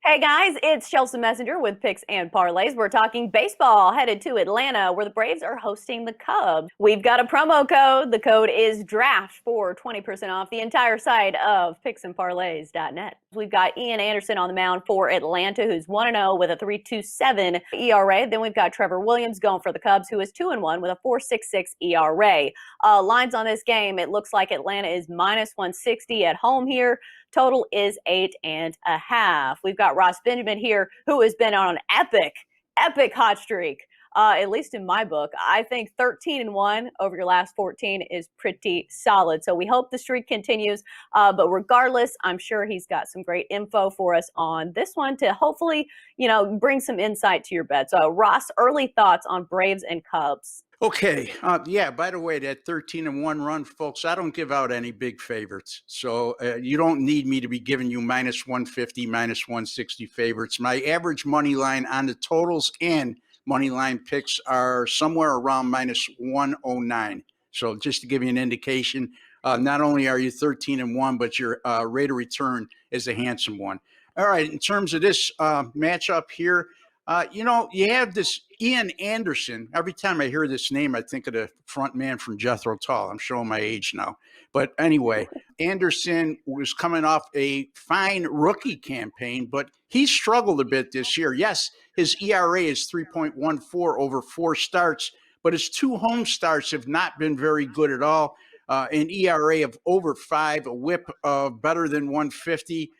Hey guys, it's Chelsa Messenger with Picks and Parlays. We're talking baseball headed to Atlanta where the Braves are hosting the Cubs. We've got a promo code. The code is DRAFT for 20% off the entire site of picksandparlays.net. We've got Ian Anderson on the mound for Atlanta, who's 1-0 with a 3.27 ERA. Then we've got Trevor Williams going for the Cubs, who is 2-1 with a 4.66 ERA. Lines on this game, it looks like Atlanta is minus 160 at home here. Total is 8.5. We've got Ross Benjamin here, who has been on an epic hot streak. At least in my book, I think 13-1 over your last 14 is pretty solid. So we hope the streak continues. But regardless, I'm sure he's got some great info for us on this one to hopefully, bring some insight to your bet. So Ross, early thoughts on Braves and Cubs. Okay. Yeah. By the way, that 13-1 run, folks, I don't give out any big favorites. So you don't need me to be giving you minus 150, minus 160 favorites. My average money line on the totals and money line picks are somewhere around minus 109. So just to give you an indication, not only are you 13-1, but your rate of return is a handsome one. All right. In terms of this matchup here, you have this Ian Anderson. Every time I hear this name, I think of the front man from Jethro Tull. I'm showing my age now. But anyway, Anderson was coming off a fine rookie campaign, but he struggled a bit this year. Yes, his ERA is 3.14 over 4 starts, but his 2 home starts have not been very good at all. An ERA of over 5, a whip of better than 150.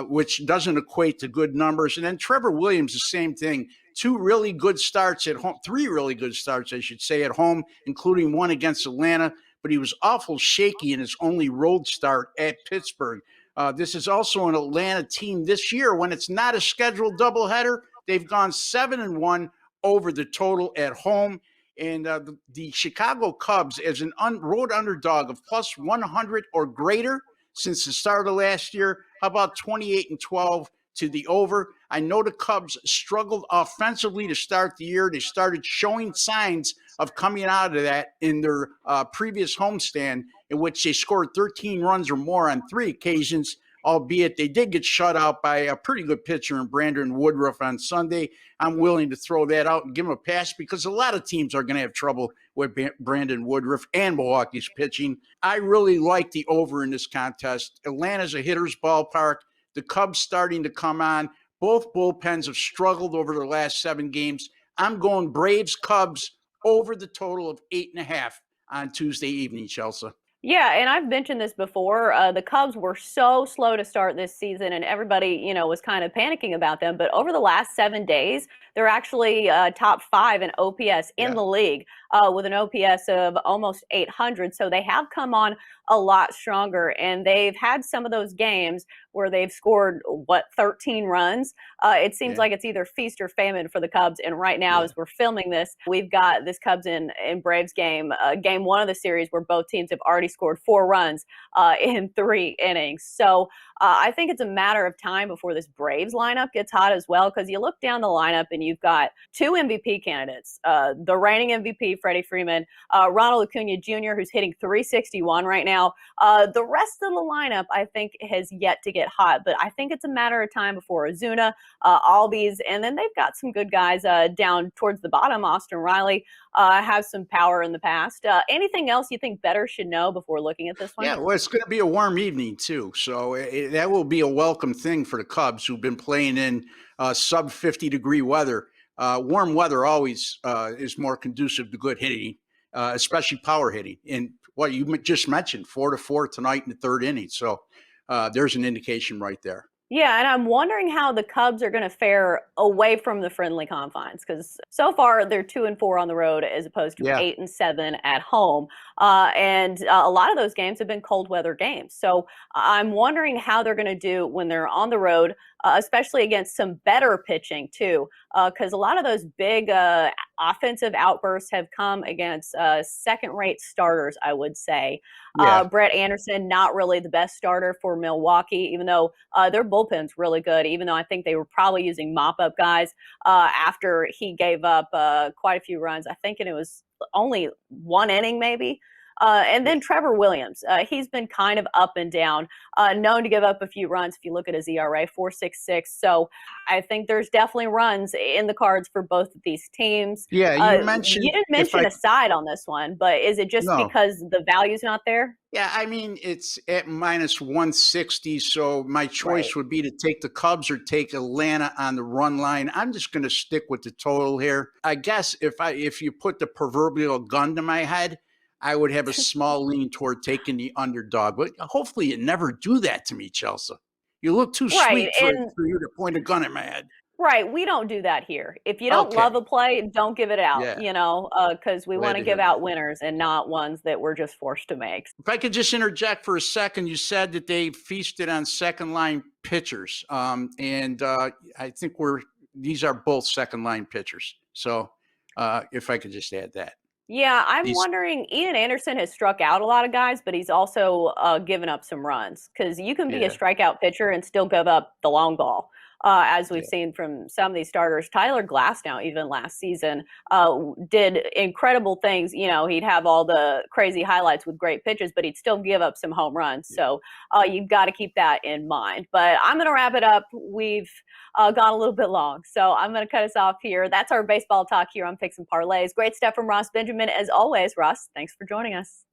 Which doesn't equate to good numbers. And then Trevor Williams, the same thing. 2 really good starts at home, 3 really good starts, I should say, at home, including one against Atlanta. But he was awful shaky in his only road start at Pittsburgh. This is also an Atlanta team this year when it's not a scheduled doubleheader. They've gone 7-1 over the total at home. And the Chicago Cubs, as an road underdog of plus 100 or greater, since the start of last year. How about 28-12 to the over? I know the Cubs struggled offensively to start the year. They started showing signs of coming out of that in their previous homestand, in which they scored 13 runs or more on 3 occasions, albeit they did get shut out by a pretty good pitcher in Brandon Woodruff on Sunday. I'm willing to throw that out and give him a pass because a lot of teams are going to have trouble with Brandon Woodruff and Milwaukee's pitching. I really like the over in this contest. Atlanta's a hitter's ballpark. The Cubs starting to come on. Both bullpens have struggled over the last 7 games. I'm going Braves-Cubs over the total of 8.5 on Tuesday evening, Chelsea. Yeah, and I've mentioned this before. The Cubs were so slow to start this season, and everybody, was kind of panicking about them. But over the last 7 days, they're actually top 5 in OPS in the league with an OPS of almost 800. So they have come on a lot stronger, and they've had some of those games where they've scored, 13 runs. It seems like it's either feast or famine for the Cubs. And right now, as we're filming this, we've got this Cubs and Braves game, game 1 of the series where both teams have already scored 4 runs in 3 innings. So I think it's a matter of time before this Braves lineup gets hot as well, because you look down the lineup and you've got 2 MVP candidates, the reigning MVP, Freddie Freeman, Ronald Acuna Jr., who's hitting 361 right now. The rest of the lineup, I think, has yet to get hot, but I think it's a matter of time before Ozuna, Albies, and then they've got some good guys down towards the bottom. Austin Riley has some power in the past. Anything else you think better should know before looking at this one? Yeah, well, it's going to be a warm evening, too. So that will be a welcome thing for the Cubs, who've been playing in sub-50-degree weather. Warm weather always is more conducive to good hitting, especially power hitting. And what you just mentioned, 4-4 tonight in the 3rd inning. So there's an indication right there. Yeah, and I'm wondering how the Cubs are going to fare away from the friendly confines, because so far they're 2-4 on the road as opposed to 8-7 at home. And a lot of those games have been cold weather games. So I'm wondering how they're going to do when they're on the road, especially against some better pitching too, because a lot of those big offensive outbursts have come against second-rate starters, I would say. Brett Anderson, not really the best starter for Milwaukee, even though their bullpen's really good, even though I think they were probably using mop-up guys after he gave up quite a few runs. I think it was only 1 inning maybe And then Trevor Williams, he's been kind of up and down, known to give up a few runs. If you look at his ERA, 4.66. So I think there's definitely runs in the cards for both of these teams. Yeah, you You mentioned didn't if mention I a side on this one, but is it just no. because the value's not there? Yeah, I mean, it's at minus 160, so my Right. choice would be to take the Cubs or take Atlanta on the run line. I'm just going to stick with the total here. I guess if you put the proverbial gun to my head, I would have a small lean toward taking the underdog. But hopefully you never do that to me, Chelsea. You look too Right. sweet And for you to point a gun at my head. right, we don't do that here. If you don't love Okay. a play, don't give it out, Yeah. because we want Glad to to give hear that. out winners and not ones that we're just forced to make. If I could just interject for a second, you said that they feasted on second line pitchers, and I think these are both second line pitchers. So if I could just add that, Yeah, I'm these wondering. Ian Anderson has struck out a lot of guys, but he's also given up some runs because you can be a yeah strikeout pitcher and still give up the long ball, as we've yeah seen from some of these starters. Tyler Glass now, even last season, did incredible things. He'd have all the crazy highlights with great pitches, but he'd still give up some home runs. yeah. So you've got to keep that in mind. But I'm going to wrap it up. We've gone a little bit long, so I'm going to cut us off here. That's our baseball talk here on Picks and Parlays. Great stuff from Ross Benjamin, as always. Ross, thanks for joining us.